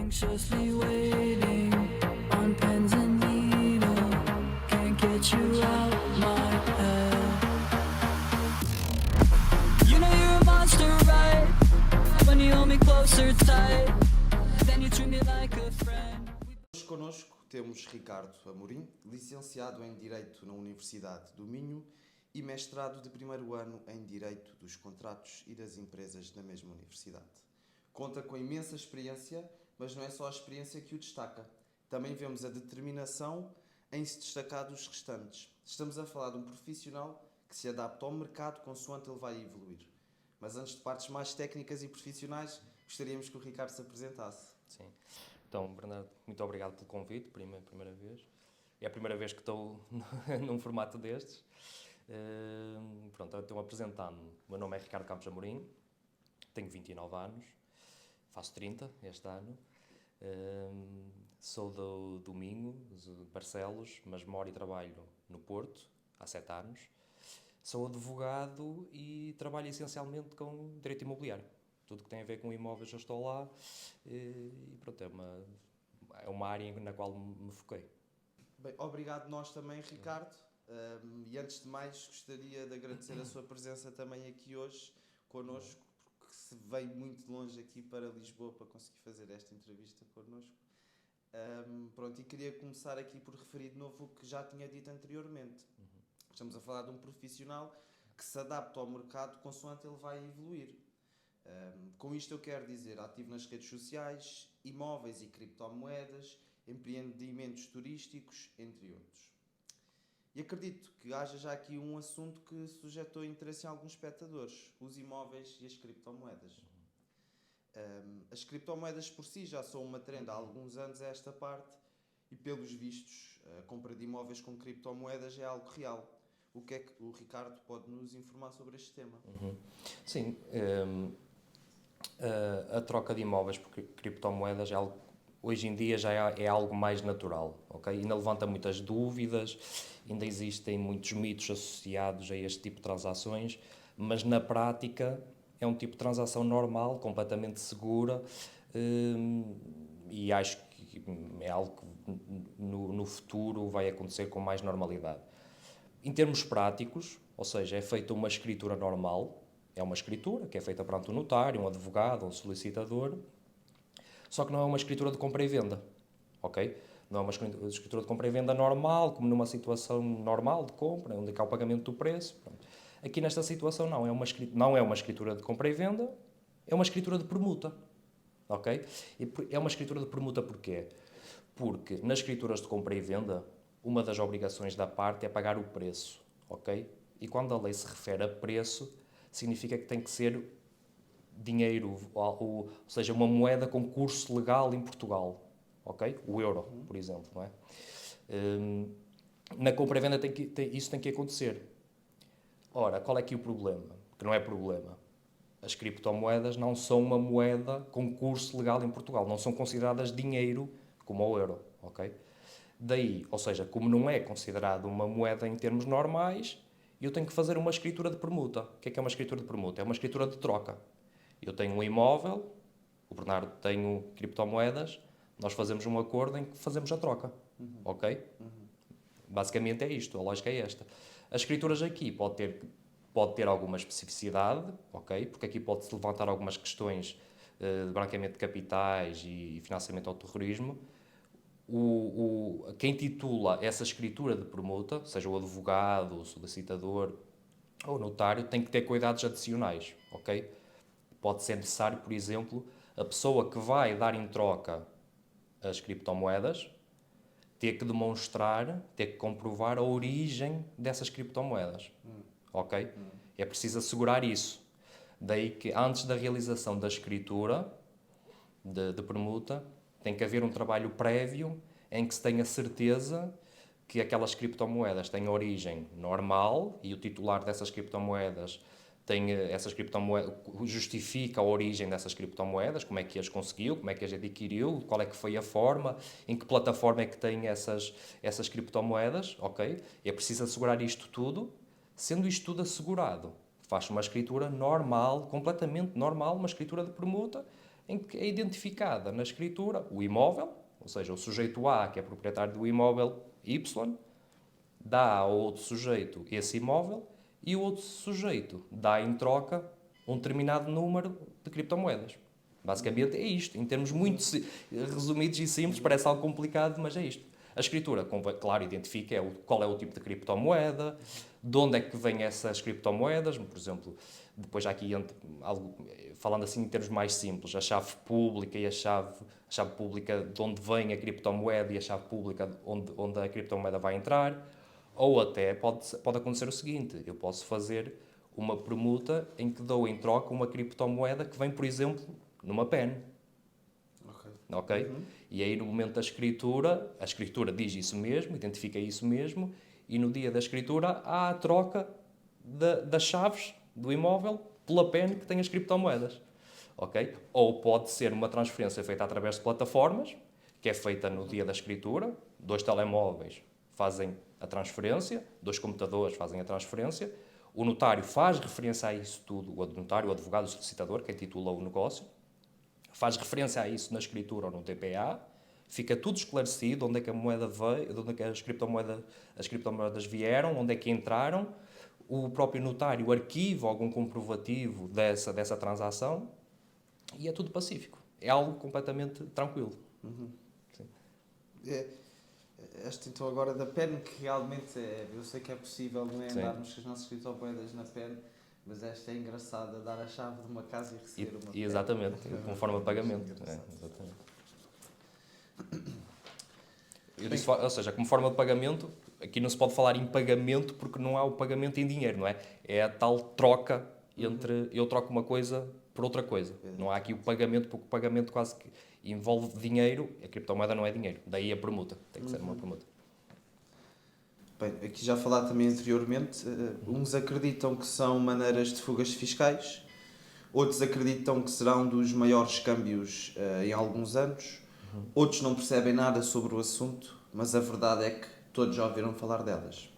Anxiously waiting on pens and needle. Can't get you out my head. You know you're a monster, right? When you hold me closer tight, then you treat me like a friend. Hoje connosco temos Ricardo Amorim, licenciado em Direito na Universidade do Minho e mestrado de primeiro ano em Direito dos Contratos e das Empresas na mesma universidade. Conta com imensa experiência, mas não é só a experiência que o destaca. Também vemos a determinação em se destacar dos restantes. Estamos a falar de um profissional que se adapta ao mercado consoante ele vai evoluir. Mas antes de partes mais técnicas e profissionais, gostaríamos que o Ricardo se apresentasse. Sim. Então, Bernardo, muito obrigado pelo convite, primeira vez. É a primeira vez que estou num formato destes. Pronto, então apresentando-me. O meu nome é Ricardo Campos Amorim, tenho 29 anos, faço 30 este ano. Sou do Minho, de Barcelos, mas moro e trabalho no Porto há 7 anos. Sou advogado e trabalho essencialmente com direito imobiliário. Tudo que tem a ver com imóveis eu estou lá e pronto, é uma área na qual me foquei. Bem, obrigado nós também, Ricardo. E antes de mais gostaria de agradecer a sua presença também aqui hoje connosco, porque se veio muito de longe aqui para Lisboa para conseguir fazer esta entrevista connosco. Pronto, e queria começar aqui por referir de novo o que já tinha dito anteriormente. Estamos a falar de um profissional que se adapta ao mercado consoante ele vai evoluir. Com isto eu quero dizer ativo nas redes sociais, imóveis e criptomoedas, empreendimentos turísticos, entre outros. E acredito que haja já aqui um assunto que suscitou interesse em alguns espectadores, os imóveis e as criptomoedas. As criptomoedas por si já são uma trend há alguns anos a esta parte e, pelos vistos, a compra de imóveis com criptomoedas é algo real. O que é que o Ricardo pode nos informar sobre este tema? Sim, a troca de imóveis por criptomoedas é algo, hoje em dia já é algo mais natural, ok? Ainda levanta muitas dúvidas, ainda existem muitos mitos associados a este tipo de transações, mas na prática é um tipo de transação normal, completamente segura, e acho que é algo que no futuro vai acontecer com mais normalidade. Em termos práticos, ou seja, é feita uma escritura normal, é uma escritura que é feita perante um notário, um advogado, um solicitador, só que não é uma escritura de compra e venda, ok? Não é uma escritura de compra e venda normal, como numa situação normal de compra, onde há o pagamento do preço. Pronto. Aqui nesta situação não é uma escritura de compra e venda, é uma escritura de permuta, ok? E é uma escritura de permuta porquê? Porque nas escrituras de compra e venda, uma das obrigações da parte é pagar o preço, ok? E quando a lei se refere a preço, significa que tem que ser dinheiro, ou seja, uma moeda com curso legal em Portugal, ok? O euro, por exemplo, não é? Na compra e venda isso tem que acontecer. Ora, qual é aqui o problema? Que não é problema. As criptomoedas não são uma moeda com curso legal em Portugal, não são consideradas dinheiro como o euro, ok? Daí, ou seja, como não é considerado uma moeda em termos normais, eu tenho que fazer uma escritura de permuta. O que é uma escritura de permuta? É uma escritura de troca. Eu tenho um imóvel, o Bernardo tem criptomoedas, nós fazemos um acordo em que fazemos a troca. Ok? Basicamente é isto, a lógica é esta. As escrituras aqui pode ter alguma especificidade, ok? Porque aqui pode-se levantar algumas questões de branqueamento de capitais e financiamento ao terrorismo. Quem titula essa escritura de permuta, seja o advogado, o solicitador ou o notário, tem que ter cuidados adicionais, ok? Pode ser necessário, por exemplo, a pessoa que vai dar em troca as criptomoedas ter que demonstrar, ter que comprovar a origem dessas criptomoedas, ok? É preciso assegurar isso. Daí que antes da realização da escritura de permuta, tem que haver um trabalho prévio em que se tenha certeza que aquelas criptomoedas têm origem normal e o titular dessas criptomoedas justifica a origem dessas criptomoedas, como é que as conseguiu, como é que as adquiriu, qual é que foi a forma, em que plataforma é que tem essas criptomoedas, ok? É preciso assegurar isto tudo. Sendo isto tudo assegurado, faz uma escritura normal, completamente normal, uma escritura de permuta, em que é identificada na escritura o imóvel, ou seja, o sujeito A, que é proprietário do imóvel Y, dá ao outro sujeito esse imóvel e o outro sujeito dá em troca um determinado número de criptomoedas. Basicamente é isto, em termos muito resumidos e simples, parece algo complicado, mas é isto. A escritura, claro, identifica qual é o tipo de criptomoeda, de onde é que vêm essas criptomoedas, por exemplo, depois já aqui, falando assim em termos mais simples, a chave pública e a chave pública de onde vem a criptomoeda e a chave pública onde a criptomoeda vai entrar, ou até pode acontecer o seguinte, eu posso fazer uma permuta em que dou em troca uma criptomoeda que vem, por exemplo, numa pen. Ok? E aí no momento da escritura, a escritura diz isso mesmo, identifica isso mesmo, e no dia da escritura há a troca das chaves do imóvel pela pen que tem as criptomoedas. Ok? Ou pode ser uma transferência feita através de plataformas, que é feita no dia da escritura, 2 telemóveis fazem a transferência, 2 computadores fazem a transferência, o notário faz referência a isso tudo, o notário, o advogado, o solicitador, quem titula o negócio, faz referência a isso na escritura ou no TPA, fica tudo esclarecido, onde é que a moeda veio, onde é que as criptomoedas vieram, onde é que entraram, o próprio notário arquiva algum comprovativo dessa transação e é tudo pacífico. É algo completamente tranquilo. Sim. Esta então agora da PEN, que realmente eu sei que é possível, não é, andarmos com as nossas criptomoedas na PEN, mas esta é engraçada, dar a chave de uma casa e receber uma PEN. Exatamente, com forma de pagamento. Exatamente. Eu disse, ou seja, como forma de pagamento, aqui não se pode falar em pagamento porque não há o pagamento em dinheiro, não é? É a tal troca entre eu troco uma coisa por outra coisa. Não há aqui o pagamento, porque o pagamento quase que envolve dinheiro, a criptomoeda não é dinheiro. Daí a permuta, tem que ser uma permuta. Bem, aqui já falar também anteriormente, uns acreditam que são maneiras de fugas fiscais, outros acreditam que serão dos maiores câmbios em alguns anos, outros não percebem nada sobre o assunto, mas a verdade é que todos já ouviram falar delas.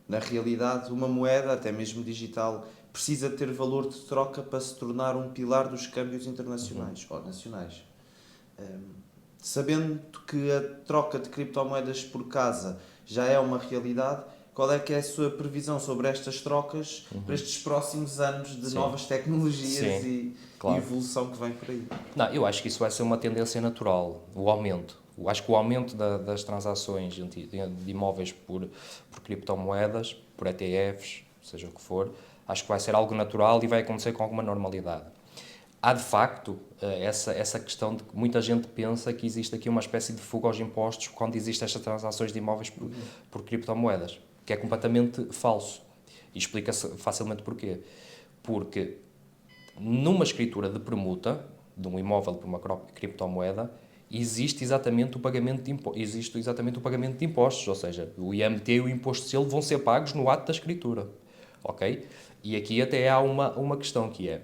Na realidade, uma moeda, até mesmo digital, precisa ter valor de troca para se tornar um pilar dos câmbios internacionais ou nacionais. Sabendo que a troca de criptomoedas por casa já é uma realidade, qual é que é a sua previsão sobre estas trocas para estes próximos anos de novas tecnologias e evolução que vem por aí? Não, eu acho que isso vai ser uma tendência natural, o aumento. Eu acho que o aumento das transações de imóveis por criptomoedas, por ETFs, seja o que for, acho que vai ser algo natural e vai acontecer com alguma normalidade. Há, de facto, essa questão de que muita gente pensa que existe aqui uma espécie de fuga aos impostos quando existem estas transações de imóveis por criptomoedas, que é completamente falso. E explica-se facilmente porquê. Porque numa escritura de permuta, de um imóvel por uma criptomoeda, existe exatamente o pagamento de impostos, ou seja, o IMT e o imposto de selo vão ser pagos no ato da escritura. Ok? E aqui até há uma questão que é,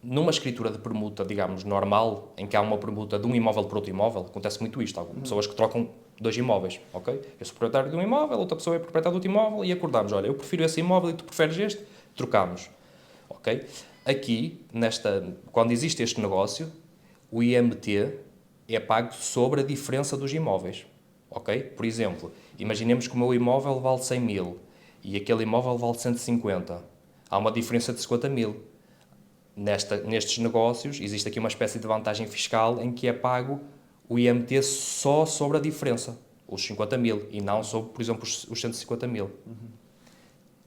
numa escritura de permuta, digamos, normal, em que há uma permuta de um imóvel por outro imóvel, acontece muito isto. Há pessoas que trocam 2 imóveis, ok? Eu sou proprietário de um imóvel, outra pessoa é proprietária de outro imóvel e acordamos, olha, eu prefiro esse imóvel e tu preferes este, trocamos, ok? Aqui, quando existe este negócio, o IMT é pago sobre a diferença dos imóveis, ok? Por exemplo, imaginemos que o meu imóvel vale 100 mil e aquele imóvel vale 150. Há uma diferença de 50 mil. Nestes negócios, existe aqui uma espécie de vantagem fiscal em que é pago o IMT só sobre a diferença, os 50 mil, e não sobre, por exemplo, os 150 mil.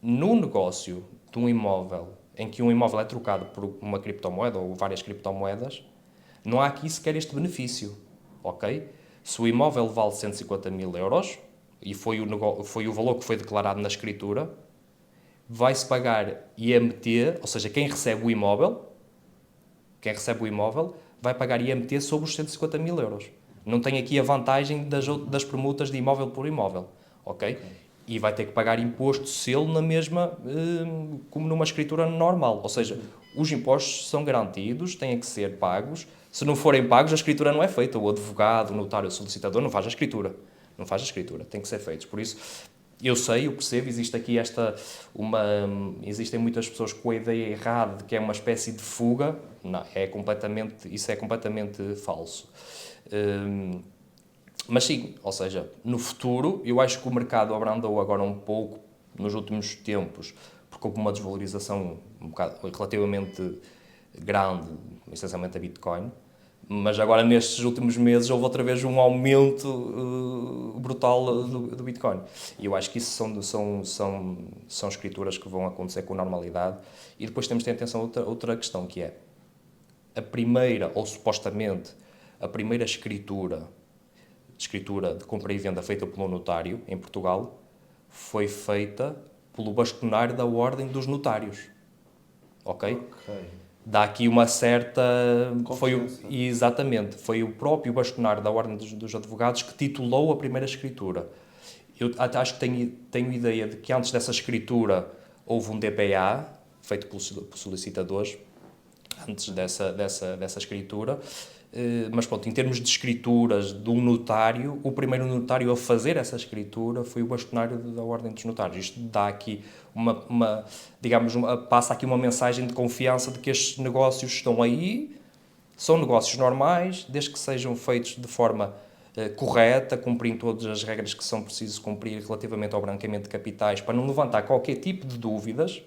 No negócio de um imóvel, em que um imóvel é trocado por uma criptomoeda ou várias criptomoedas, não há aqui sequer este benefício, ok? Se o imóvel vale 150 mil euros, e foi o valor que foi declarado na escritura, vai-se pagar IMT, ou seja, quem recebe o imóvel vai pagar IMT sobre os 150 mil euros. Não tem aqui a vantagem das permutas de imóvel por imóvel, ok? E vai ter que pagar imposto de selo na mesma, como numa escritura normal. Ou seja, os impostos são garantidos, têm que ser pagos. Se não forem pagos, a escritura não é feita. O advogado, o notário, o solicitador não faz a escritura. Tem que ser feito. Por isso, Eu sei, eu percebo, existe aqui existem muitas pessoas com a ideia errada de que é uma espécie de fuga. Não, isso é completamente falso. Mas sim, ou seja, no futuro, eu acho que o mercado abrandou agora um pouco nos últimos tempos, porque houve uma desvalorização um bocado, relativamente grande, essencialmente da Bitcoin, mas agora nestes últimos meses houve outra vez um aumento brutal do Bitcoin. E eu acho que isso são escrituras que vão acontecer com normalidade. E depois temos de ter atenção a outra questão, que é a primeira, ou supostamente, a primeira escritura de compra e venda feita pelo notário em Portugal foi feita pelo bastonário da Ordem dos Notários. Ok? Dá aqui uma certa... Exatamente. Foi o próprio bastonário da Ordem dos Advogados que titulou a primeira escritura. Eu acho que tenho ideia de que antes dessa escritura houve um DPA, feito por solicitadores, antes dessa escritura. Mas pronto, em termos de escrituras de um notário, o primeiro notário a fazer essa escritura foi o bastonário da Ordem dos Notários. Isto dá aqui passa aqui uma mensagem de confiança de que estes negócios estão aí, são negócios normais, desde que sejam feitos de forma correta, cumprindo todas as regras que são preciso cumprir relativamente ao branqueamento de capitais, para não levantar qualquer tipo de dúvidas.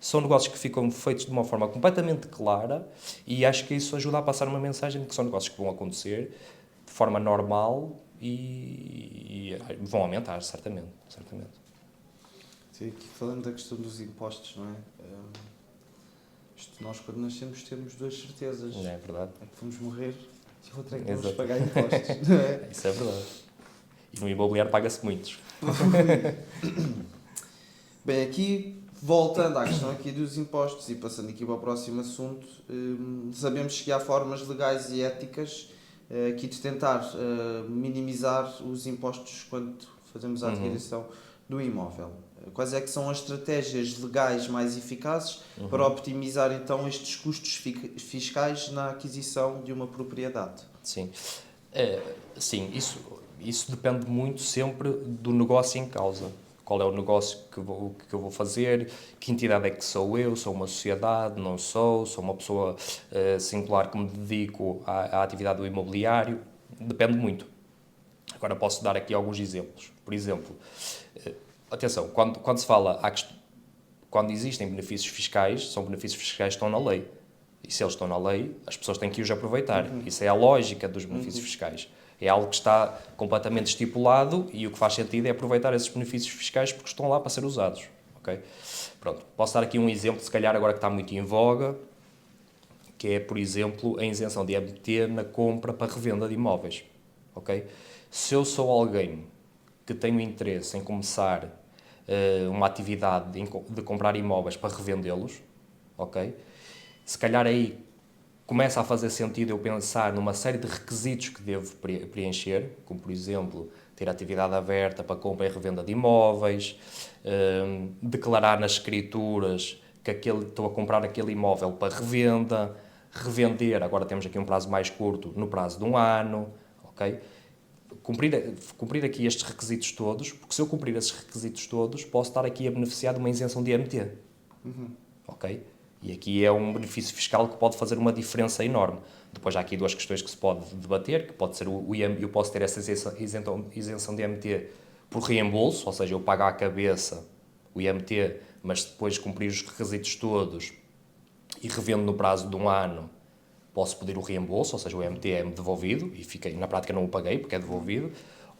São negócios que ficam feitos de uma forma completamente clara e acho que isso ajuda a passar uma mensagem de que são negócios que vão acontecer de forma normal e vão aumentar, certamente. Sim, aqui falando da questão dos impostos, não é? Nós, quando nascemos, temos duas certezas. Não é verdade? É que vamos morrer e outra é que vamos pagar impostos, não é? Isso é verdade. E no imobiliário paga-se muitos. Bem, aqui, voltando à questão aqui dos impostos e passando aqui para o próximo assunto, sabemos que há formas legais e éticas aqui de tentar minimizar os impostos quando fazemos a adquisição do imóvel. Quais é que são as estratégias legais mais eficazes para optimizar então estes custos fiscais na aquisição de uma propriedade? Sim, sim, isso depende muito sempre do negócio em causa. Qual é o negócio que eu vou fazer, que entidade é que sou eu, sou uma sociedade, não sou uma pessoa singular que me dedico à atividade do imobiliário, depende muito. Agora posso dar aqui alguns exemplos. Por exemplo, atenção, quando se fala, quando existem benefícios fiscais, são benefícios fiscais que estão na lei. E se eles estão na lei, as pessoas têm que os aproveitar. Isso é a lógica dos benefícios fiscais. É algo que está completamente estipulado e o que faz sentido é aproveitar esses benefícios fiscais porque estão lá para ser usados. Okay? Pronto, posso dar aqui um exemplo, se calhar agora que está muito em voga, que é, por exemplo, a isenção de IMT na compra para revenda de imóveis. Okay? Se eu sou alguém que tenho interesse em começar uma atividade de comprar imóveis para revendê-los, ok? Se calhar aí começa a fazer sentido eu pensar numa série de requisitos que devo preencher, como por exemplo, ter atividade aberta para compra e revenda de imóveis, declarar nas escrituras que estou a comprar aquele imóvel para revenda, revender, agora temos aqui um prazo mais curto, no prazo de 1 ano, ok? Cumprir aqui estes requisitos todos, porque se eu cumprir esses requisitos todos, posso estar aqui a beneficiar de uma isenção de IMT. Ok? E aqui é um benefício fiscal que pode fazer uma diferença enorme. Depois há aqui duas questões que se pode debater, que pode ser eu posso ter essa isenção de IMT por reembolso, ou seja, eu pago à cabeça o IMT, mas depois cumprir os requisitos todos e revendo no prazo de 1 ano, posso pedir o reembolso, ou seja, o IMT é-me devolvido e na prática não o paguei porque é devolvido.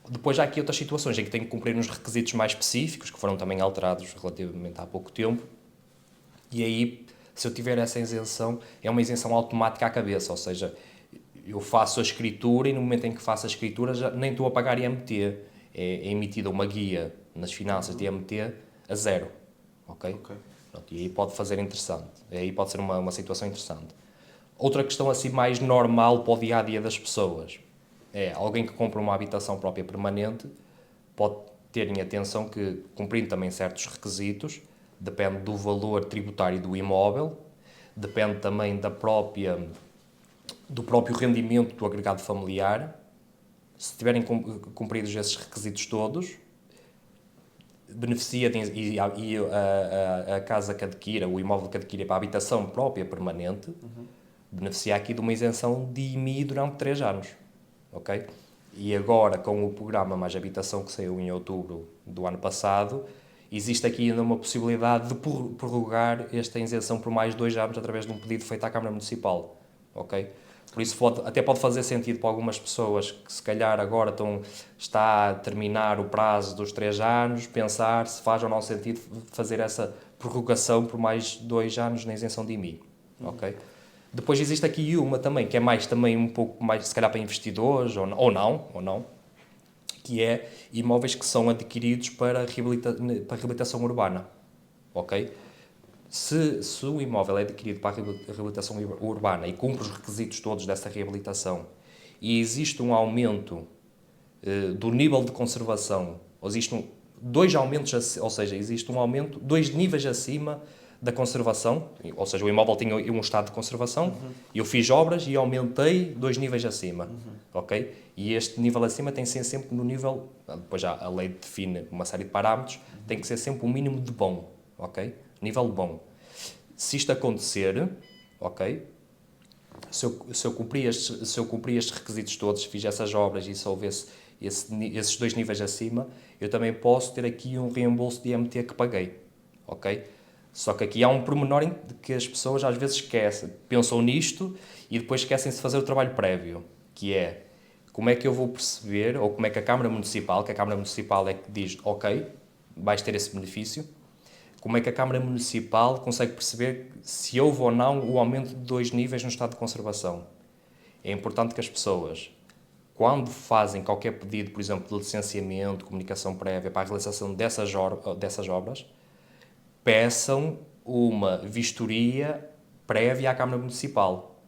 Depois há aqui outras situações em que tenho que cumprir uns requisitos mais específicos, que foram também alterados relativamente há pouco tempo, e aí, se eu tiver essa isenção, é uma isenção automática à cabeça, ou seja, eu faço a escritura e no momento em que faço a escritura já nem estou a pagar IMT, é emitida uma guia nas finanças de IMT a zero, ok? Pronto, e aí pode fazer interessante, aí pode ser uma situação interessante. Outra questão assim mais normal para o dia-a-dia das pessoas é alguém que compra uma habitação própria permanente pode ter em atenção que, cumprindo também certos requisitos, depende do valor tributário do imóvel, depende também do próprio rendimento do agregado familiar. Se tiverem cumpridos esses requisitos todos, beneficia a casa que adquira, o imóvel que adquira para a habitação própria permanente, beneficia aqui de uma isenção de IMI durante 3 anos. Ok? E agora, com o programa Mais Habitação que saiu em outubro do ano passado, existe aqui ainda uma possibilidade de prorrogar esta isenção por mais 2 anos através de um pedido feito à Câmara Municipal. Ok? Por isso até pode fazer sentido para algumas pessoas que se calhar agora está a terminar o prazo dos 3 anos, pensar se faz ou não sentido fazer essa prorrogação por mais 2 anos na isenção de IMI. Ok? Depois existe aqui uma também, que é mais também um pouco mais, se calhar para investidores, ou não, que é imóveis que são adquiridos para reabilitação urbana. Ok? Se o imóvel é adquirido para a reabilitação urbana e cumpre os requisitos todos dessa reabilitação e existe um aumento do nível de conservação, ou existe dois aumentos, ou seja, existe um aumento, 2 níveis acima da conservação, ou seja, o imóvel tinha um estado de conservação, eu fiz obras e aumentei 2 níveis acima, ok? E este nível acima tem que ser sempre no nível, depois já a lei define uma série de parâmetros, tem que ser sempre o mínimo de bom, ok? Nível bom. Se isto acontecer, ok? Se eu cumprir estes requisitos todos, fiz essas obras e se houvesse esses 2 níveis acima, eu também posso ter aqui um reembolso de IMT que paguei, ok? Só que aqui há um pormenor de que as pessoas às vezes esquecem, pensam nisto e depois esquecem-se de fazer o trabalho prévio, que é como é que eu vou perceber, ou como é que a Câmara Municipal é que diz, ok, vais ter esse benefício, como é que a Câmara Municipal consegue perceber se houve ou não o aumento de 2 níveis no estado de conservação. É importante que as pessoas, quando fazem qualquer pedido, por exemplo, de licenciamento, comunicação prévia para a realização dessas obras, peçam uma vistoria prévia à Câmara Municipal,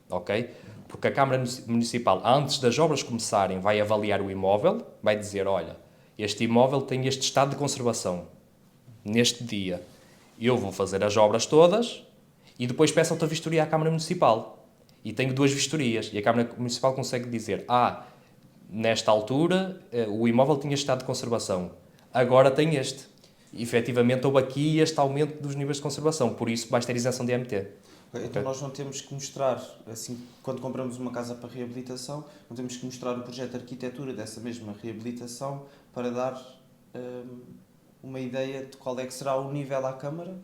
ok? Porque a Câmara Municipal, antes das obras começarem, vai avaliar o imóvel, vai dizer, olha, este imóvel tem este estado de conservação, neste dia. Eu vou fazer as obras todas e depois peço outra vistoria à Câmara Municipal. E tenho 2 vistorias. E a Câmara Municipal consegue dizer, nesta altura o imóvel tinha estado de conservação, agora tem este. E, efetivamente houve aqui este aumento dos níveis de conservação, por isso vais ter isenção de IMT. Então nós não temos que mostrar, assim, quando compramos uma casa para reabilitação, não temos que mostrar o projeto de arquitetura dessa mesma reabilitação para dar uma ideia de qual é que será o nível à Câmara?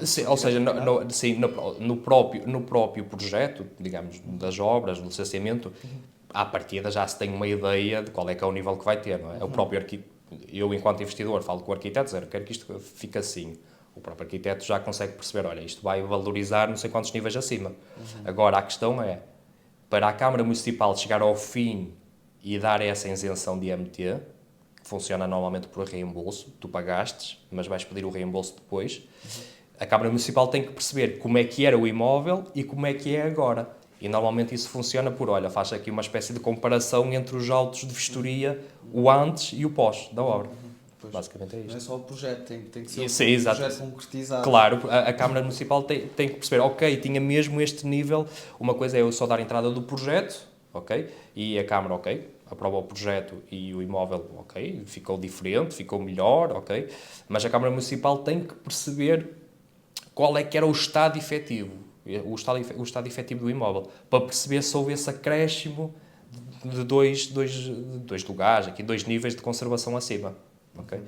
Sim, ou seja, no próprio projeto, digamos, das obras, do licenciamento, à partida já se tem uma ideia de qual é que é o nível que vai ter, não é? O próprio eu, enquanto investidor, falo com o arquiteto, dizer, quero que isto fique assim. O próprio arquiteto já consegue perceber, olha, isto vai valorizar não sei quantos níveis acima. Agora, a questão é, para a Câmara Municipal chegar ao fim e dar essa isenção de IMT, que funciona normalmente por reembolso, tu pagastes, mas vais pedir o reembolso depois, a Câmara Municipal tem que perceber como é que era o imóvel e como é que é agora. E normalmente isso funciona por, olha, faz aqui uma espécie de comparação entre os autos de vistoria, o antes e o pós da obra. Basicamente é isto. Não é só o projeto, tem que ser um projeto concretizado. Claro, a Câmara Municipal tem que perceber, ok, tinha mesmo este nível, uma coisa é eu só dar entrada do projeto, ok, e a Câmara, ok, aprova o projeto e o imóvel, ok, ficou diferente, ficou melhor, ok, mas a Câmara Municipal tem que perceber qual é que era o estado efetivo, o estado efetivo do imóvel, para perceber se houve esse acréscimo de dois lugares, aqui 2 níveis de conservação acima. Okay?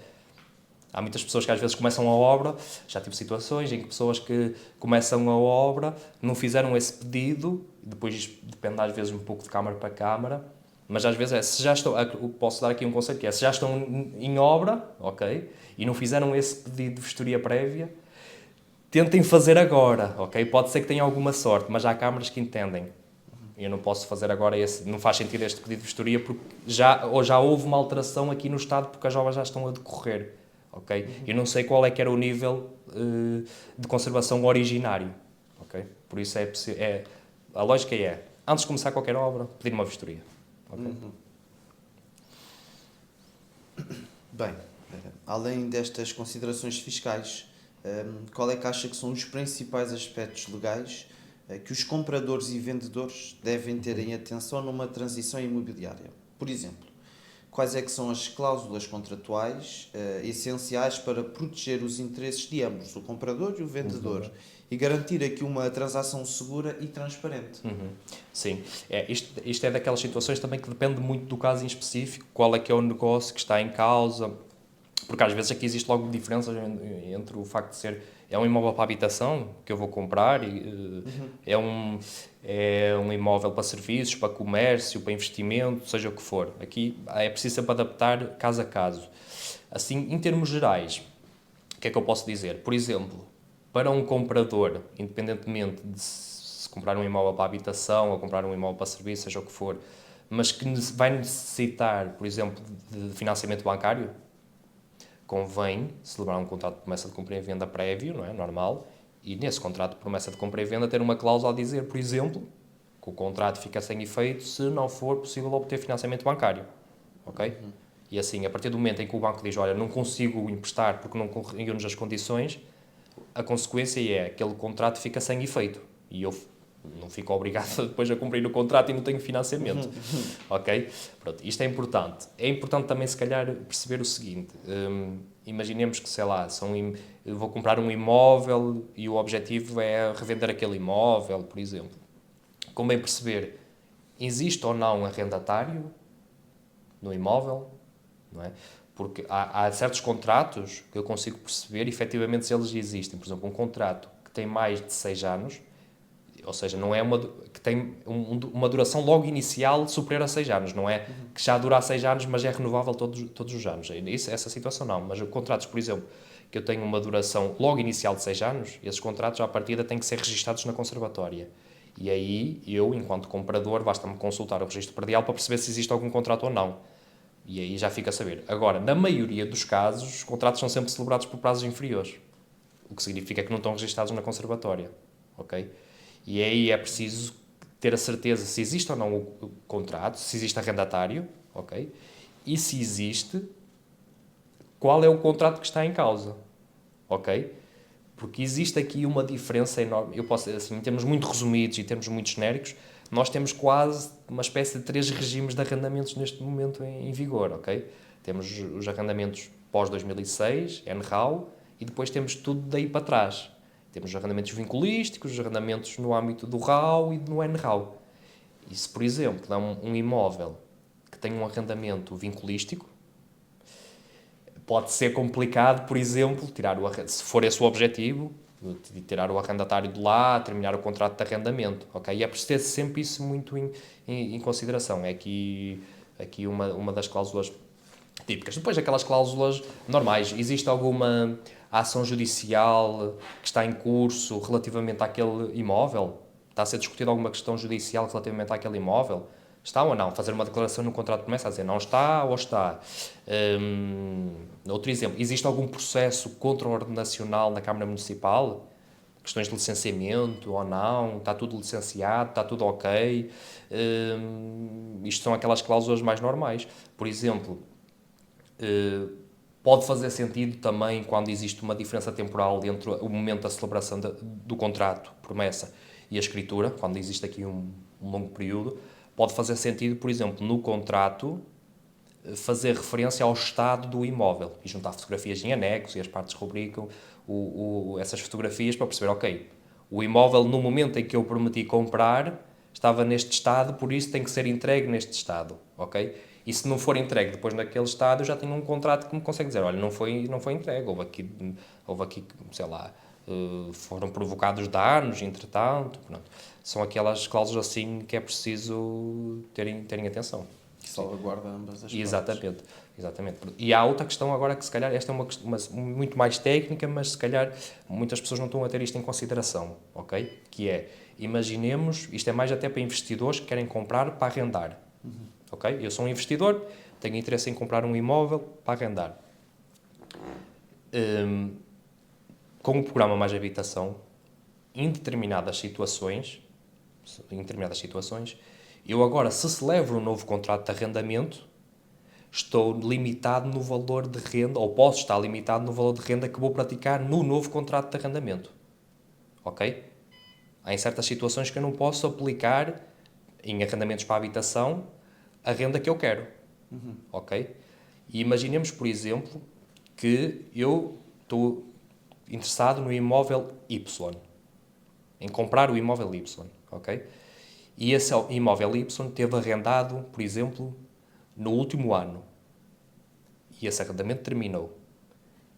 Há muitas pessoas que às vezes começam a obra, já tive situações em que pessoas que começam a obra não fizeram esse pedido, depois depende às vezes um pouco de câmara para câmara, mas às vezes se já estão, posso dar aqui um conceito que é, se já estão em obra, ok, e não fizeram esse pedido de vistoria prévia, tentem fazer agora, ok, pode ser que tenham alguma sorte, mas há câmaras que entendem. Eu não posso fazer agora não faz sentido este pedido de vistoria porque já houve uma alteração aqui no Estado porque as obras já estão a decorrer, ok? Eu não sei qual é que era o nível de conservação originário, ok? Por isso a lógica é, antes de começar qualquer obra, pedir uma vistoria. Okay? Bem, além destas considerações fiscais, qual é que acha que são os principais aspectos legais que os compradores e vendedores devem ter em atenção numa transição imobiliária? Por exemplo, quais é que são as cláusulas contratuais essenciais para proteger os interesses de ambos, o comprador e o vendedor, e garantir aqui uma transação segura e transparente. Sim, isto é daquelas situações também que depende muito do caso em específico, qual é que é o negócio que está em causa, porque às vezes aqui existe logo diferenças entre o facto de ser um imóvel para habitação que eu vou comprar e é um imóvel para serviços, para comércio, para investimento, seja o que for. Aqui é preciso sempre adaptar caso a caso. Assim, em termos gerais, o que é que eu posso dizer? Por exemplo, para um comprador, independentemente de se comprar um imóvel para habitação ou comprar um imóvel para serviço, seja o que for, mas que vai necessitar, por exemplo, de financiamento bancário, convém celebrar um contrato de promessa de compra e venda prévio, não é? Normal, e nesse contrato de promessa de compra e venda ter uma cláusula a dizer, por exemplo, que o contrato fica sem efeito se não for possível obter financiamento bancário, ok? E assim, a partir do momento em que o banco diz, olha, não consigo emprestar porque não corrigam-nos as condições, a consequência é que aquele contrato fica sem efeito e eu não fico obrigado depois a cumprir o contrato e não tenho financiamento, ok? Pronto, isto é importante. É importante também, se calhar, perceber o seguinte, imaginemos que, sei lá, eu vou comprar um imóvel e o objetivo é revender aquele imóvel, por exemplo. Convém perceber, existe ou não um arrendatário no imóvel, não é? Porque há certos contratos que eu consigo perceber efetivamente se eles existem. Por exemplo, um contrato que tem mais de 6 anos, ou seja, não é que tem uma duração logo inicial superior a 6 anos, não é que já dura há 6 anos, mas é renovável todos os anos. Essa situação não, mas contratos, por exemplo, que eu tenho uma duração logo inicial de 6 anos, esses contratos à partida têm que ser registados na conservatória. E aí, eu, enquanto comprador, basta-me consultar o registro predial para perceber se existe algum contrato ou não. E aí já fica a saber. Agora, na maioria dos casos, os contratos são sempre celebrados por prazos inferiores, o que significa que não estão registados na conservatória, ok? E aí é preciso ter a certeza se existe ou não o contrato, se existe arrendatário, ok? E se existe, qual é o contrato que está em causa, ok? Porque existe aqui uma diferença enorme. Eu posso dizer assim, em termos muito resumidos e em termos muito genéricos, nós temos quase uma espécie de 3 regimes de arrendamentos neste momento em vigor, ok? Temos os arrendamentos pós-2006, NRAU, e depois temos tudo daí para trás. Temos os arrendamentos vinculísticos, os arrendamentos no âmbito do RAU e no NRAU. E se, por exemplo, é um imóvel que tem um arrendamento vinculístico, pode ser complicado, por exemplo, se for esse o objetivo, de tirar o arrendatário de lá, terminar o contrato de arrendamento, ok? E é preciso ter sempre isso muito em consideração. É aqui uma das cláusulas típicas. Depois, aquelas cláusulas normais. Existe alguma ação judicial que está em curso relativamente àquele imóvel? Está a ser discutida alguma questão judicial relativamente àquele imóvel? Está ou não? Fazer uma declaração no contrato de promessa a dizer não está ou está. Outro exemplo, existe algum processo contra-ordenacional na Câmara Municipal? Questões de licenciamento ou não? Está tudo licenciado? Está tudo ok? Isto são aquelas cláusulas mais normais. Por exemplo, pode fazer sentido também quando existe uma diferença temporal entre o momento da celebração do contrato, promessa, e a escritura, quando existe aqui um longo período, pode fazer sentido, por exemplo, no contrato, fazer referência ao estado do imóvel e juntar fotografias em anexo e as partes rubricam essas fotografias para perceber, ok, o imóvel no momento em que eu prometi comprar estava neste estado, por isso tem que ser entregue neste estado, ok? E se não for entregue depois naquele estado, eu já tenho um contrato que me consegue dizer, olha, não foi entregue, houve aqui, sei lá, foram provocados danos, entretanto, pronto. São aquelas cláusulas assim que é preciso terem atenção. Que salvaguarda ambas as Exatamente. E há outra questão agora que se calhar, esta é uma muito mais técnica, mas se calhar muitas pessoas não estão a ter isto em consideração, ok? Que é, imaginemos, isto é mais até para investidores que querem comprar para arrendar, ok? Eu sou um investidor, tenho interesse em comprar um imóvel para arrendar. Com o programa Mais Habitação, em determinadas situações, eu agora, se celebro um novo contrato de arrendamento, estou limitado no valor de renda, ou posso estar limitado no valor de renda que vou praticar no novo contrato de arrendamento. Ok? Há em certas situações que eu não posso aplicar, em arrendamentos para habitação, a renda que eu quero. Ok? E imaginemos, por exemplo, que eu estou interessado no imóvel Y, em comprar o imóvel Y, ok? E esse imóvel Y teve arrendado, por exemplo, no último ano. E esse arrendamento terminou.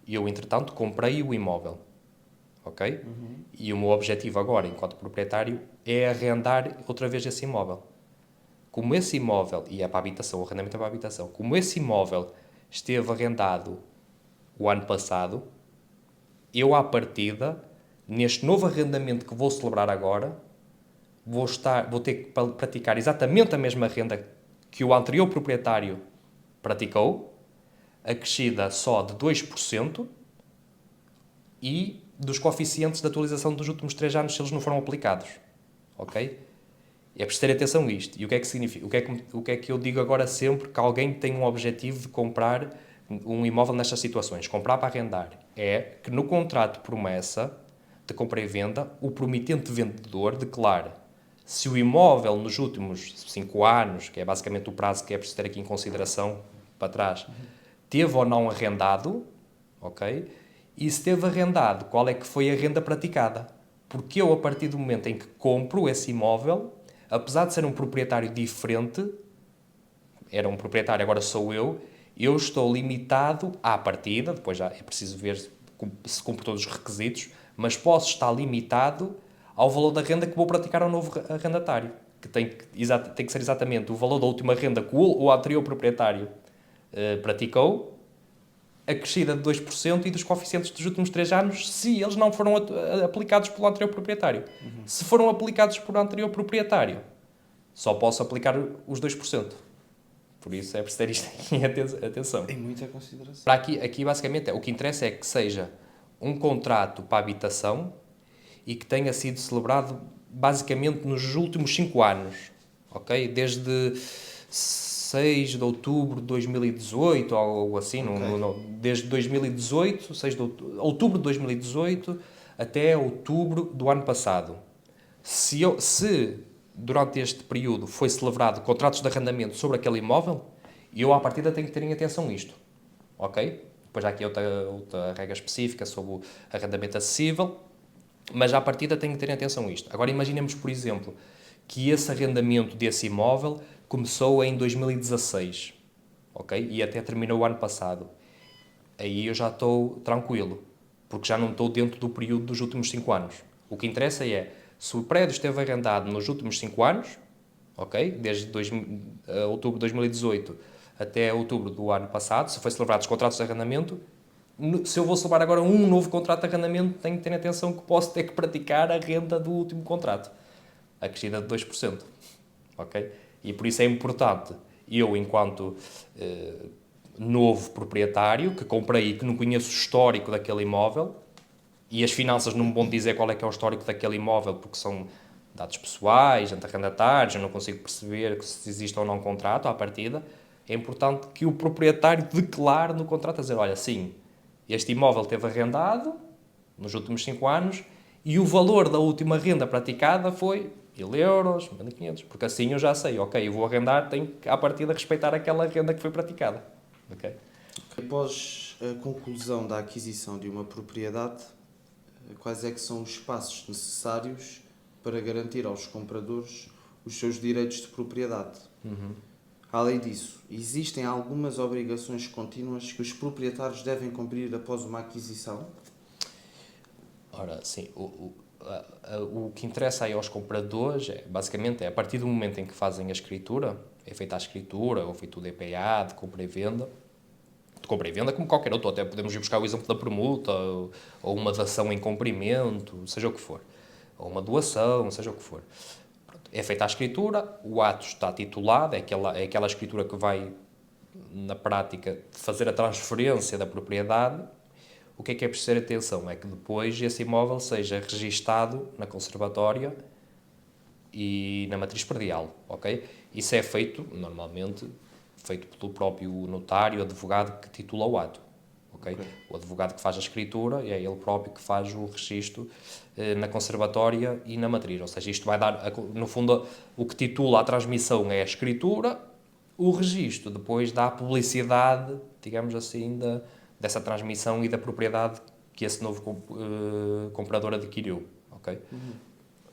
E eu, entretanto, comprei o imóvel, ok? E o meu objetivo agora, enquanto proprietário, é arrendar outra vez esse imóvel. Como esse imóvel, e é para a habitação, o arrendamento é para a habitação, como esse imóvel esteve arrendado o ano passado, eu, à partida, neste novo arrendamento que vou celebrar agora, vou ter que praticar exatamente a mesma renda que o anterior proprietário praticou, acrescida só de 2% e dos coeficientes de atualização dos últimos 3 anos, se eles não foram aplicados. Ok? É preciso ter atenção a isto. E o que é que significa? O que é que eu digo agora sempre que alguém tem um objetivo de comprar um imóvel nestas situações? Comprar para arrendar. É que no contrato de promessa de compra e venda, o promitente vendedor declara se o imóvel nos últimos 5 anos, que é basicamente o prazo que é preciso ter aqui em consideração para trás, teve ou não arrendado, ok? E se teve arrendado, qual é que foi a renda praticada? Porque eu, a partir do momento em que compro esse imóvel, apesar de ser um proprietário diferente, era um proprietário, agora sou eu estou limitado à partida, depois já é preciso ver se cumpre todos os requisitos, mas posso estar limitado ao valor da renda que vou praticar ao novo arrendatário, que tem que ser exatamente o valor da última renda que o anterior proprietário praticou, acrescida de 2% e dos coeficientes dos últimos 3 anos, se eles não foram aplicados pelo anterior proprietário. Se foram aplicados por anterior proprietário, só posso aplicar os 2%. Por isso é preciso ter isto em atenção. Em muita consideração. Para aqui basicamente, o que interessa é que seja um contrato para habitação e que tenha sido celebrado basicamente nos últimos 5 anos. Ok? Desde 6 de outubro de 2018, ou algo assim, desde 2018, 6 de outubro de 2018 até outubro do ano passado. Se durante este período foi celebrado contratos de arrendamento sobre aquele imóvel, eu à partida tenho que ter em atenção isto. Ok? Depois há aqui outra regra específica sobre o arrendamento acessível, mas à partida tenho que ter em atenção isto. Agora imaginemos, por exemplo, que esse arrendamento desse imóvel começou em 2016, ok? E até terminou o ano passado. Aí eu já estou tranquilo, porque já não estou dentro do período dos últimos 5 anos. O que interessa é, se o prédio esteve arrendado nos últimos 5 anos, ok? Desde outubro de 2018 até outubro do ano passado, se foi celebrado os contratos de arrendamento, se eu vou celebrar agora um novo contrato de arrendamento, tenho que ter atenção que posso ter que praticar a renda do último contrato, acrescida de 2%. Ok? E por isso é importante, eu, enquanto novo proprietário, que comprei e que não conheço o histórico daquele imóvel, e as finanças não me vão dizer qual é que é o histórico daquele imóvel, porque são dados pessoais, entre arrendatários, eu não consigo perceber se existe ou não um contrato à partida, é importante que o proprietário declare no contrato a dizer, olha, sim, este imóvel teve arrendado nos últimos 5 anos e o valor da última renda praticada foi 1.000 euros, 1.500, porque assim eu já sei, ok, eu vou arrendar, tenho que, à partida, respeitar aquela renda que foi praticada. Okay? Após a conclusão da aquisição de uma propriedade, quais é que são os passos necessários para garantir aos compradores os seus direitos de propriedade? Além disso, existem algumas obrigações contínuas que os proprietários devem cumprir após uma aquisição? Ora, sim, o que interessa aí aos compradores é, basicamente, a partir do momento em que fazem a escritura, é feita a escritura, ou feito o DPA, de compra e venda, como qualquer outro, até podemos ir buscar o exemplo da permuta, ou uma dação em cumprimento, seja o que for, ou uma doação, seja o que for. É feita a escritura, o ato está titulado, é aquela escritura que vai, na prática, fazer a transferência da propriedade. O que é preciso ter atenção? É que depois esse imóvel seja registado na conservatória e na matriz predial, ok? Isso é feito, normalmente, pelo próprio notário, advogado que titula o ato, ok? O advogado que faz a escritura é ele próprio que faz o registro na conservatória e na matriz, ou seja, isto vai dar, no fundo, o que titula a transmissão é a escritura, O registro depois dá a publicidade, digamos assim, dessa transmissão e da propriedade que esse novo comprador adquiriu. Okay?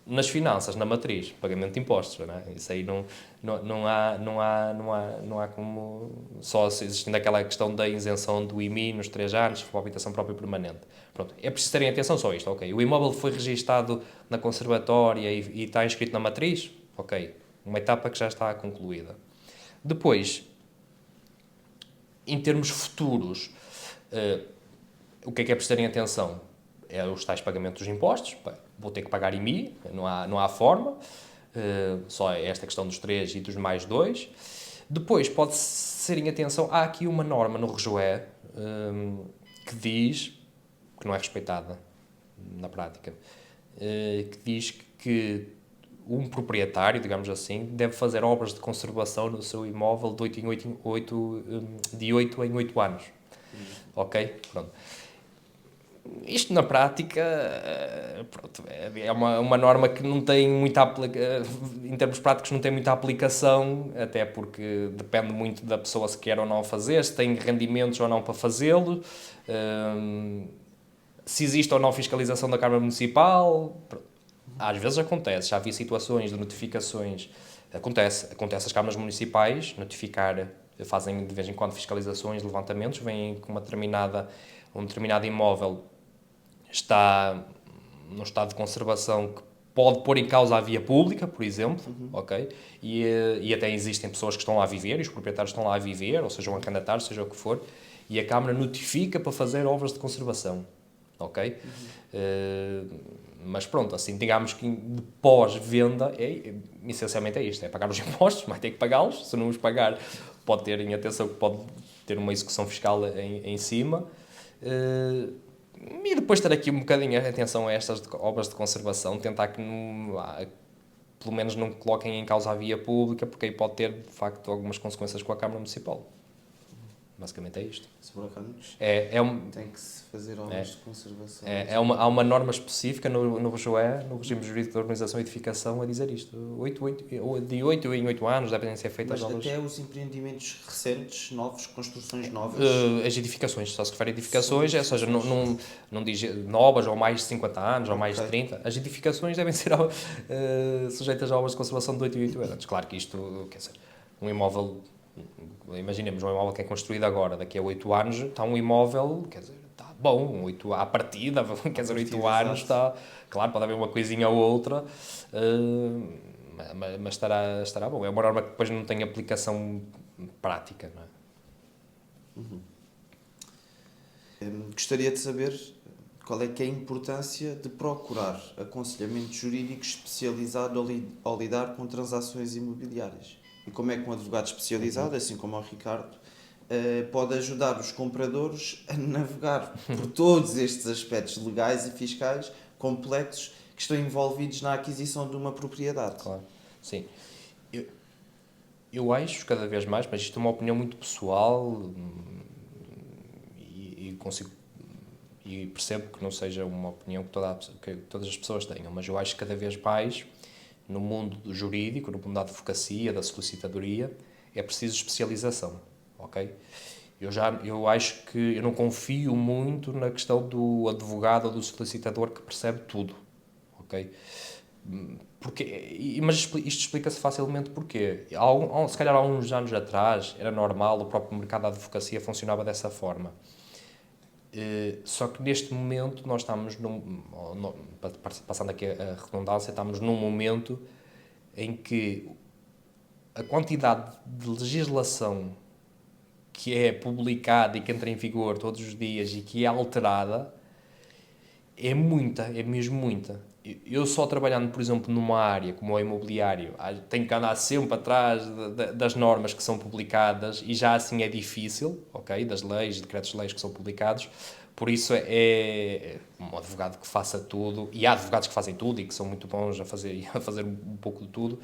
Nas finanças, na matriz, pagamento de impostos, não é? Isso aí não há como, só existindo aquela questão da isenção do IMI nos 3 anos, se for habitação própria permanente. Pronto, é preciso terem atenção só a isto, ok? O imóvel foi registado na conservatória e está inscrito na matriz, ok? Uma etapa que já está concluída. Depois, em termos futuros, o que é preciso terem atenção? É os tais pagamentos dos impostos. Vou ter que pagar IMI, não há forma. Só é esta questão dos 3 e dos mais 2. Depois, pode ser em atenção, há aqui uma norma no REGOE que diz, que não é respeitada na prática, que diz que um proprietário, digamos assim, deve fazer obras de conservação no seu imóvel de 8 em 8 anos. Ok? Pronto. Isto na prática, pronto, é uma norma que não tem muita em termos práticos não tem muita aplicação, até porque depende muito da pessoa se quer ou não fazer, se tem rendimentos ou não para fazê-lo, se existe ou não fiscalização da Câmara Municipal. Às vezes acontece, já vi situações de notificações, acontece as câmaras municipais notificar, fazem de vez em quando fiscalizações, levantamentos, vêm com um determinado imóvel está num estado de conservação que pode pôr em causa a via pública, por exemplo, ok? E até existem pessoas que estão lá a viver, e os proprietários estão lá a viver, ou seja, um arrendatário, seja o que for, e a Câmara notifica para fazer obras de conservação, ok? Mas pronto, assim, digamos que de pós-venda, essencialmente é isto, é pagar os impostos, vai ter que pagá-los, se não os pagar, pode ter em atenção que pode ter uma execução fiscal em cima, e depois ter aqui um bocadinho a atenção a estas obras de conservação, tentar que pelo menos não coloquem em causa a via pública, porque aí pode ter, de facto, algumas consequências com a Câmara Municipal. Basicamente é isto. Tem que se fazer obras de conservação. Há uma norma específica no REGOE, no Regime Jurídico de Urbanização e Edificação, a dizer isto. De 8 em 8 anos devem ser feitas Mas obras. até os empreendimentos recentes, novos, construções novas? As edificações, só se refere a edificações, ou seja, não diz novas ou mais de 50 anos ou mais de 30. As edificações devem ser sujeitas a obras de conservação de 8 em 8 anos. Claro que isto, quer dizer, um imóvel... Imaginemos um imóvel que é construído agora, daqui a 8 anos, está um imóvel, quer dizer, está bom, à partida, quer dizer, 8 anos está... Claro, pode haver uma coisinha ou outra, mas estará bom. É uma norma que depois não tem aplicação prática, não é? Gostaria de saber qual é que é a importância de procurar aconselhamento jurídico especializado ao lidar com transações imobiliárias. E como é que um advogado especializado, assim como o Ricardo, pode ajudar os compradores a navegar por todos estes aspectos legais e fiscais complexos que estão envolvidos na aquisição de uma propriedade. Claro, sim. Eu acho cada vez mais, mas isto é uma opinião muito pessoal e percebo que não seja uma opinião que todas as pessoas tenham, mas eu acho que cada vez mais no mundo jurídico, no mundo da advocacia, da solicitadoria, é preciso especialização, ok? Eu acho que eu não confio muito na questão do advogado ou do solicitador que percebe tudo, ok? Mas isto explica-se facilmente porque, se calhar há uns anos atrás, era normal, o próprio mercado da advocacia funcionava dessa forma. Só que neste momento nós estamos passando aqui a redundância, estamos num momento em que a quantidade de legislação que é publicada e que entra em vigor todos os dias e que é alterada é muita, é mesmo muita. Eu só trabalhando, por exemplo, numa área como o imobiliário, tenho que andar sempre atrás das normas que são publicadas e já assim é difícil, ok? Das leis, decretos-leis que são publicados. Por isso é um advogado que faça tudo, e há advogados que fazem tudo e que são muito bons a fazer um pouco de tudo,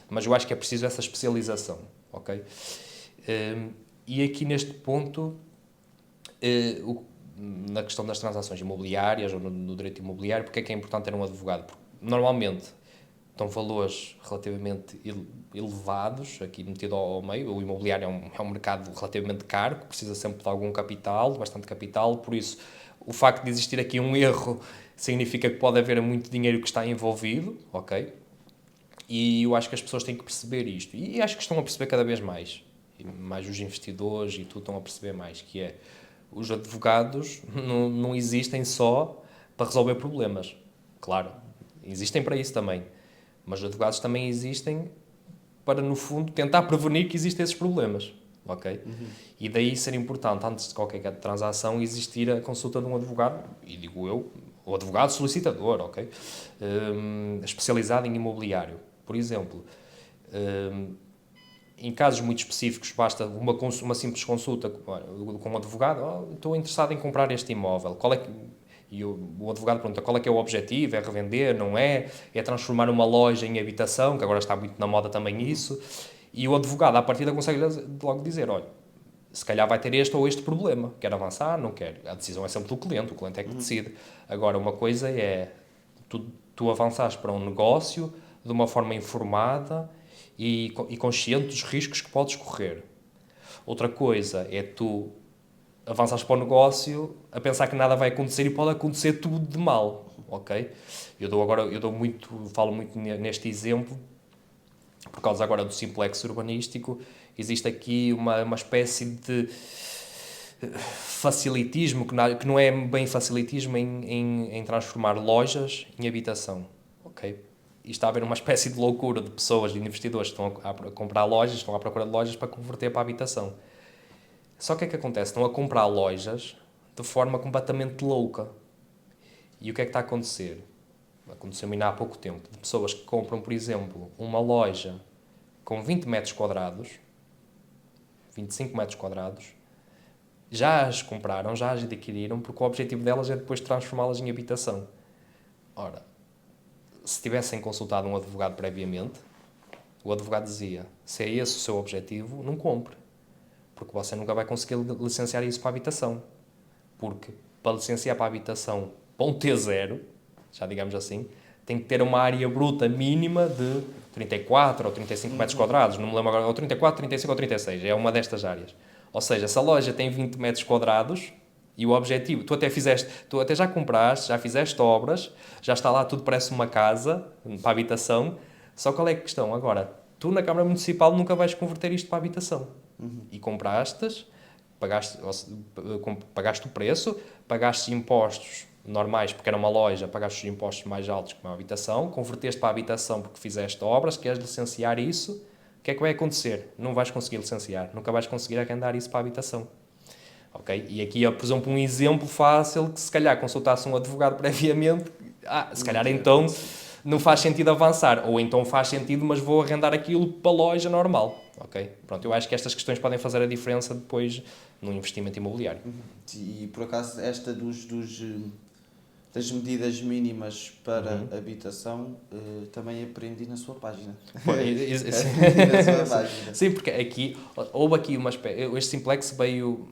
mas eu acho que é preciso essa especialização, ok? E aqui neste ponto, na questão das transações imobiliárias ou no direito imobiliário, porque é que é importante ter um advogado? Porque, normalmente, estão valores relativamente elevados, aqui metido ao meio. O imobiliário é um mercado relativamente caro, que precisa sempre de algum capital, bastante capital, por isso o facto de existir aqui um erro significa que pode haver muito dinheiro que está envolvido, ok? E eu acho que as pessoas têm que perceber isto, e acho que estão a perceber cada vez mais, e mais os investidores e tudo estão a perceber mais, que é, os advogados não existem só para resolver problemas, claro, existem para isso também, mas os advogados também existem para, no fundo, tentar prevenir que existem esses problemas, ok? E daí ser importante, antes de qualquer transação, existir a consulta de um advogado, e digo eu, o advogado solicitador, ok? Especializado em imobiliário. Por exemplo, em casos muito específicos, basta uma simples consulta com um advogado. Estou interessado em comprar este imóvel. Qual é que... E o advogado pergunta qual é que é o objetivo, é revender, não é? É transformar uma loja em habitação, que agora está muito na moda também isso. E o advogado, à partida, consegue logo dizer, olha, se calhar vai ter este ou este problema. Quer avançar, não quer. A decisão é sempre do cliente, o cliente é que decide. Agora, uma coisa é tu avançares para um negócio de uma forma informada e consciente dos riscos que podes correr. Outra coisa é tu avançares para o negócio a pensar que nada vai acontecer e pode acontecer tudo de mal, ok? Falo muito neste exemplo, por causa agora do simplex urbanístico, existe aqui uma espécie de facilitismo, que não é bem facilitismo em transformar lojas em habitação, ok? E está a haver uma espécie de loucura de pessoas, de investidores que estão a comprar lojas, estão à procura de lojas para converter para a habitação. Só que o que é que acontece? Estão a comprar lojas de forma completamente louca. E o que é que está a acontecer? Aconteceu ainda há pouco tempo. De pessoas que compram, por exemplo, uma loja com 20 metros quadrados, 25 metros quadrados, já as compraram, já as adquiriram, porque o objetivo delas é depois transformá-las em habitação. Ora, se tivessem consultado um advogado previamente, o advogado dizia, se é esse o seu objetivo, não compre. Porque você nunca vai conseguir licenciar isso para a habitação. Porque para licenciar para a habitação para um T0, já digamos assim, tem que ter uma área bruta mínima de 34 ou 35 metros quadrados. Não me lembro agora, ou 34, 35 ou 36. É uma destas áreas. Ou seja, se a loja tem 20 metros quadrados e o objetivo, tu até já compraste, já fizeste obras, já está lá tudo, parece uma casa para a habitação, só qual é a questão? Agora, tu na Câmara Municipal nunca vais converter isto para a habitação. E compraste, pagaste o preço, pagaste impostos normais porque era uma loja, pagaste os impostos mais altos que uma habitação, converteste para a habitação porque fizeste obras, queres licenciar isso, o que é que vai acontecer? Não vais conseguir licenciar, nunca vais conseguir arrendar isso para a habitação. Okay? E aqui é, por exemplo, um exemplo fácil que se calhar consultasse um advogado previamente, se calhar então não faz sentido avançar, ou então faz sentido, mas vou arrendar aquilo para a loja normal. Okay? Pronto, eu acho que estas questões podem fazer a diferença depois no investimento imobiliário. E por acaso esta das medidas mínimas para habitação também aprendi na sua página. Na sua página. Sim, porque houve aqui este simplex veio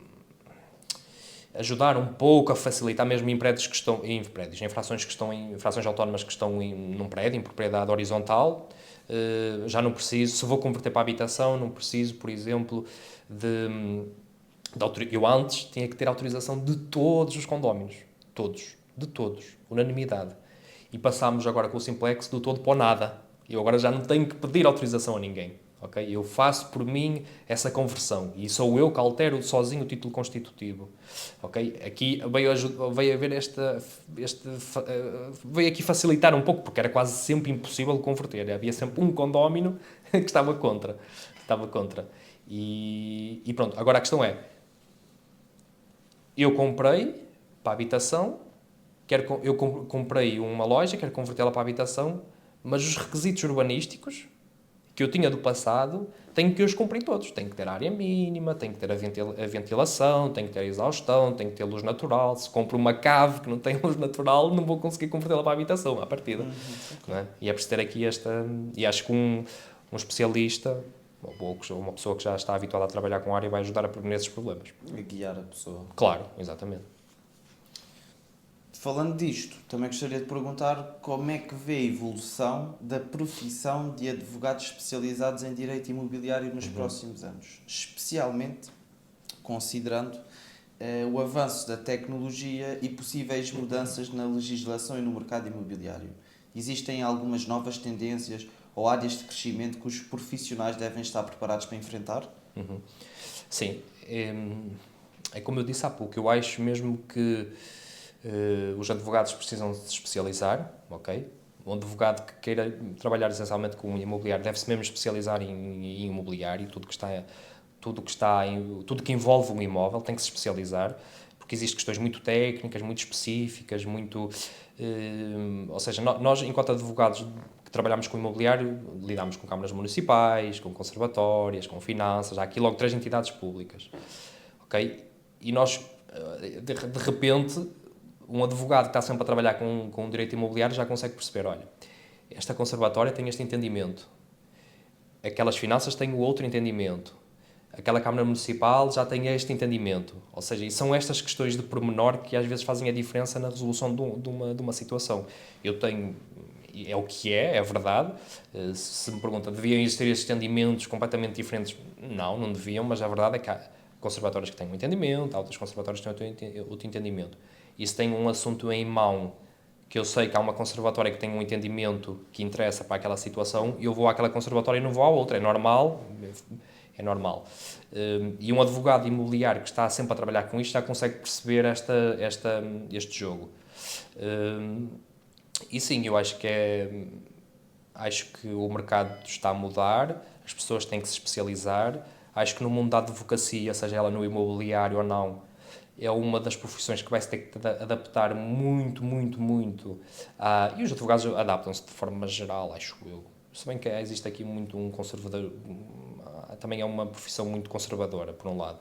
ajudar um pouco a facilitar mesmo em prédios que estão em frações autónomas que estão num prédio, em propriedade horizontal. Já não preciso, se vou converter para a habitação, não preciso, por exemplo, eu antes tinha que ter autorização de todos os condóminos, de todos, unanimidade. E passámos agora com o simplex do todo para o nada. Eu agora já não tenho que pedir autorização a ninguém. Okay? Eu faço por mim essa conversão e sou eu que altero sozinho o título constitutivo. Okay? Aqui veio haver veio aqui facilitar um pouco, porque era quase sempre impossível converter. Havia sempre um condómino que estava contra. E pronto, agora a questão é, eu comprei para a habitação, eu comprei uma loja, quero convertê-la para a habitação, mas os requisitos urbanísticos que eu tinha do passado, tenho que os cumprir todos. Tem que ter área mínima, tem que ter a ventilação, tem que ter a exaustão, tem que ter luz natural. Se compro uma cave que não tem luz natural, não vou conseguir convertê-la para a habitação, à partida. Não é? E é preciso ter aqui e acho que um especialista, ou uma pessoa que já está habituada a trabalhar com área, vai ajudar a prevenir esses problemas. A guiar a pessoa. Claro, exatamente. Falando disto, também gostaria de perguntar como é que vê a evolução da profissão de advogados especializados em direito imobiliário nos próximos anos, especialmente considerando o avanço da tecnologia e possíveis mudanças na legislação e no mercado imobiliário. Existem algumas novas tendências ou áreas de crescimento que os profissionais devem estar preparados para enfrentar? Sim, é como eu disse há pouco, eu acho mesmo que os advogados precisam de se especializar, ok? Um advogado que queira trabalhar essencialmente com o imobiliário deve-se mesmo especializar em imobiliário, tudo que envolve um imóvel tem que se especializar, porque existem questões muito técnicas, muito específicas, ou seja, nós enquanto advogados que trabalhamos com imobiliário, lidamos com câmaras municipais, com conservatórias, com finanças, há aqui logo 3 entidades públicas, ok? E nós, de repente, um advogado que está sempre a trabalhar com direito imobiliário já consegue perceber, olha, esta conservatória tem este entendimento, aquelas finanças têm o outro entendimento, aquela Câmara Municipal já tem este entendimento. Ou seja, e são estas questões de pormenor que às vezes fazem a diferença na resolução de uma situação. Eu tenho, é o que é verdade. Se me pergunta, deviam existir estes entendimentos completamente diferentes? Não deviam, mas a verdade é que há conservatórios que têm um entendimento, há outros conservatórios que têm outro entendimento. E se tem um assunto em mão, que eu sei que há uma conservatória que tem um entendimento que interessa para aquela situação, eu vou àquela conservatória e não vou à outra. É normal. E um advogado imobiliário que está sempre a trabalhar com isto já consegue perceber este jogo. E sim, eu acho que o mercado está a mudar, as pessoas têm que se especializar. Acho que no mundo da advocacia, seja ela no imobiliário ou não, é uma das profissões que vai se ter que adaptar muito. E os advogados adaptam-se de forma geral, acho eu. Se bem que existe aqui muito um conservador, também é uma profissão muito conservadora, por um lado.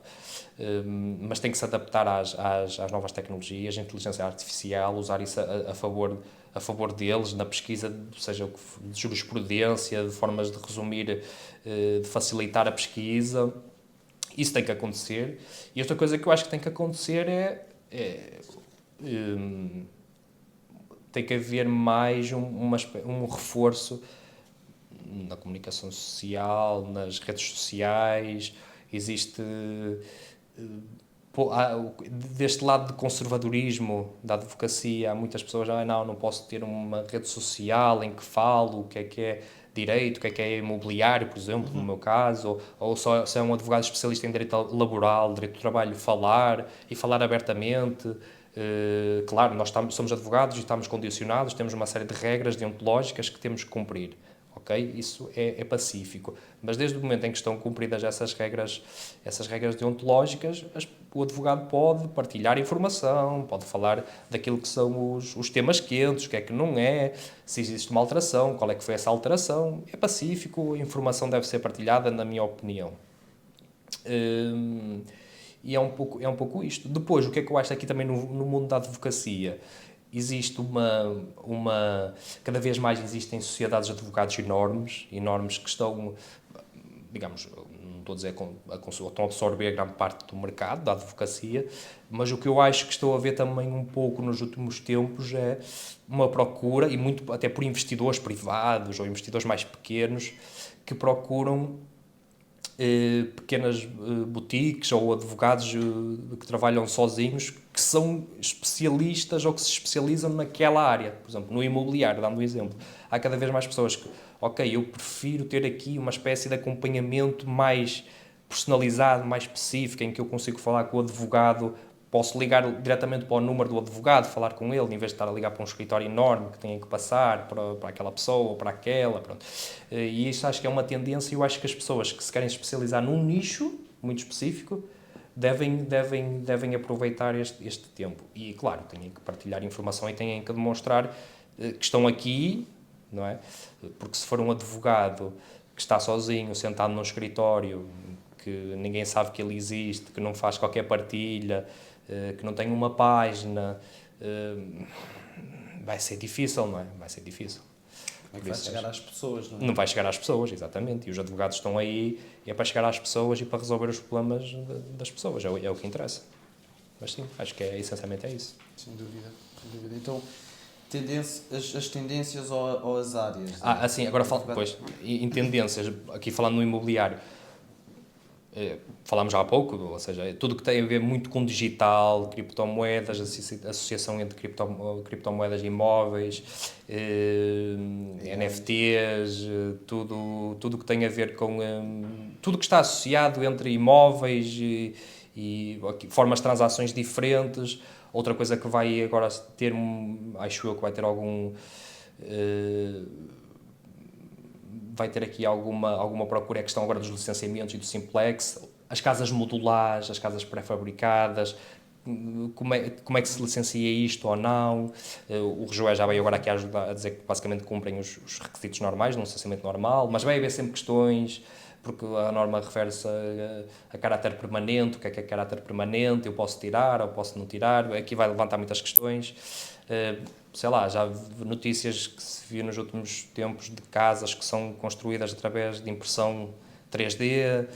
Mas tem que se adaptar às novas tecnologias, a inteligência artificial, usar isso a favor deles, na pesquisa, seja de jurisprudência, de formas de resumir, de facilitar a pesquisa. Isso tem que acontecer. E outra coisa que eu acho que tem que acontecer tem que haver mais um reforço na comunicação social, nas redes sociais. Existe deste lado de conservadorismo da advocacia, há muitas pessoas não posso ter uma rede social em que falo o que é direito, o que é imobiliário, por exemplo, no meu caso, ou só se é um advogado especialista em direito laboral, direito do trabalho, falar abertamente. Claro, nós somos advogados e estamos condicionados, temos uma série de regras deontológicas que temos que cumprir. Okay? Isso é pacífico. Mas desde o momento em que estão cumpridas essas regras deontológicas, o advogado pode partilhar informação, pode falar daquilo que são os temas quentes, o que é que não é, se existe uma alteração, qual é que foi essa alteração. É pacífico, a informação deve ser partilhada, na minha opinião. E é um pouco isto. Depois, o que é que eu acho aqui também no mundo da advocacia? Existe cada vez mais existem sociedades de advogados enormes que estão, digamos, não estou a dizer estão a absorver grande parte do mercado da advocacia, mas o que eu acho que estou a ver também um pouco nos últimos tempos é uma procura, e muito até por investidores privados ou investidores mais pequenos, que procuram pequenas boutiques ou advogados que trabalham sozinhos, que são especialistas ou que se especializam naquela área. Por exemplo, no imobiliário, dando um exemplo, há cada vez mais pessoas que, eu prefiro ter aqui uma espécie de acompanhamento mais personalizado, mais específico, em que eu consigo falar com o advogado, posso ligar diretamente para o número do advogado, falar com ele, em vez de estar a ligar para um escritório enorme que tenha que passar para aquela pessoa ou para aquela. Pronto. E isso acho que é uma tendência, e eu acho que as pessoas que se querem especializar num nicho muito específico devem aproveitar este tempo. E, claro, têm que partilhar informação e têm que demonstrar que estão aqui, não é? Porque se for um advogado que está sozinho, sentado num escritório, que ninguém sabe que ele existe, que não faz qualquer partilha, que não tem uma página, vai ser difícil, não é? Vai ser difícil. Como é que vai chegar às pessoas, não é? Não vai chegar às pessoas, exatamente. E os advogados estão aí, é para chegar às pessoas e para resolver os problemas das pessoas. É o que interessa. sim, acho que essencialmente é isso. Sem dúvida, sem dúvida. Então, as tendências ou as áreas? Assim, agora pois, em tendências, aqui falando no imobiliário, falámos já há pouco, ou seja, tudo que tem a ver muito com digital, criptomoedas, associação entre criptomoedas e imóveis, NFTs, tudo que tem a ver com... tudo que está associado entre imóveis e formas de transações diferentes. Outra coisa que vai agora ter, acho eu que vai ter vai ter aqui alguma procura, é a questão agora dos licenciamentos e do simplex, as casas modulares, as casas pré-fabricadas, como é que se licencia isto ou não. O Rejoé já veio agora aqui ajudar a dizer que basicamente cumprem os requisitos normais, num licenciamento normal, mas vai haver sempre questões, porque a norma refere-se a caráter permanente, o que é caráter permanente, eu posso tirar ou posso não tirar, aqui vai levantar muitas questões. Sei lá, já vi notícias que se viu nos últimos tempos de casas que são construídas através de impressão 3D,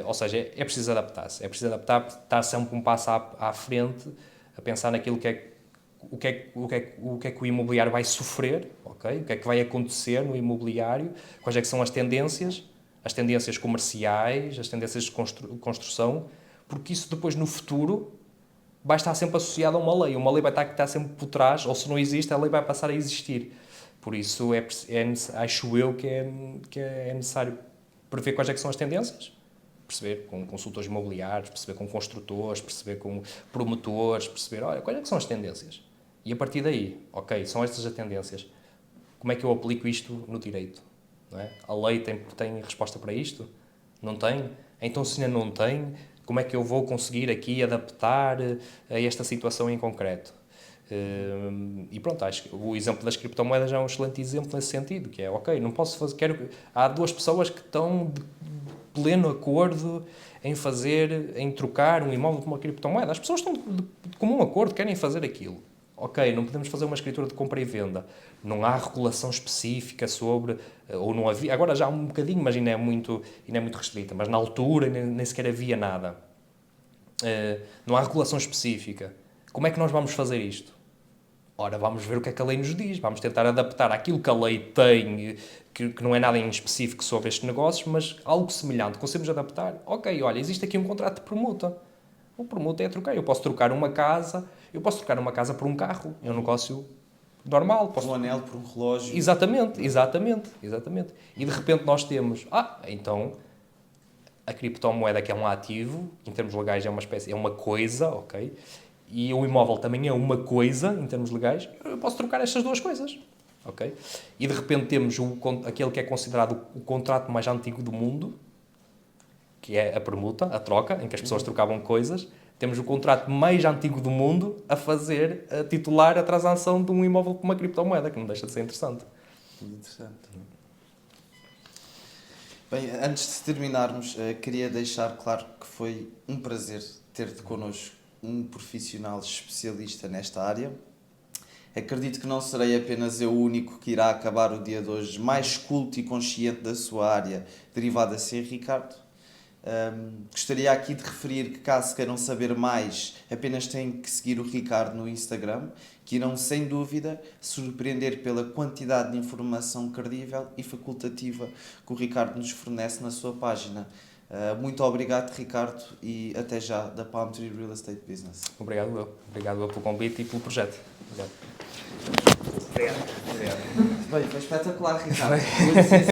ou seja, é preciso adaptar-se, estar sempre um passo à frente, a pensar naquilo que é o que é que o imobiliário vai sofrer, okay? O que é que vai acontecer no imobiliário, quais é que são as tendências comerciais, as tendências de construção, porque isso depois no futuro vai estar sempre associado a uma lei vai estar sempre por trás, ou se não existe, a lei vai passar a existir. Por isso acho eu que é necessário prever quais é que são as tendências, perceber com consultores imobiliários, perceber com construtores, perceber com promotores, perceber, olha, quais é que são as tendências? E a partir daí, ok, são estas as tendências, como é que eu aplico isto no direito? Não é? A lei tem resposta para isto? Não tem? Então, se ainda não tem, como é que eu vou conseguir aqui adaptar a esta situação em concreto? E pronto, acho que o exemplo das criptomoedas é um excelente exemplo nesse sentido, que é, ok, não posso fazer, há duas pessoas que estão de pleno acordo em trocar um imóvel por uma criptomoeda. As pessoas estão de comum acordo, querem fazer aquilo. Ok, não podemos fazer uma escritura de compra e venda. Não há regulação específica sobre, ou não havia, agora já há um bocadinho, mas ainda é muito restrita, mas na altura nem sequer havia nada. Não há regulação específica. Como é que nós vamos fazer isto? Ora, vamos ver o que é que a lei nos diz, vamos tentar adaptar aquilo que a lei tem, que não é nada em específico sobre estes negócios, mas algo semelhante, conseguimos adaptar. Ok, olha, existe aqui um contrato de permuta. O permuta é trocar, eu posso trocar uma casa por um carro, é um negócio normal. Por um anel, por um relógio. Exatamente. E de repente nós temos, então a criptomoeda, que é um ativo, em termos legais é uma coisa, ok? E o imóvel também é uma coisa, em termos legais, eu posso trocar estas duas coisas, ok? E de repente temos aquele que é considerado o contrato mais antigo do mundo, que é a permuta, a troca, em que as pessoas trocavam coisas. Temos o contrato mais antigo do mundo a titular a transação de um imóvel com uma criptomoeda, que não deixa de ser interessante. Interessante. Bem, antes de terminarmos, queria deixar claro que foi um prazer ter-te connosco, um profissional especialista nesta área. Acredito que não serei apenas eu o único que irá acabar o dia de hoje mais culto e consciente da sua área, derivada a ser Ricardo. Gostaria aqui de referir que, caso queiram saber mais, apenas têm que seguir o Ricardo no Instagram, que irão sem dúvida surpreender pela quantidade de informação credível e facultativa que o Ricardo nos fornece na sua página. Muito obrigado, Ricardo, e até já da Palm Tree Real Estate Business. Obrigado eu pelo convite e pelo projeto. Obrigado. Bem, foi espetacular, Ricardo.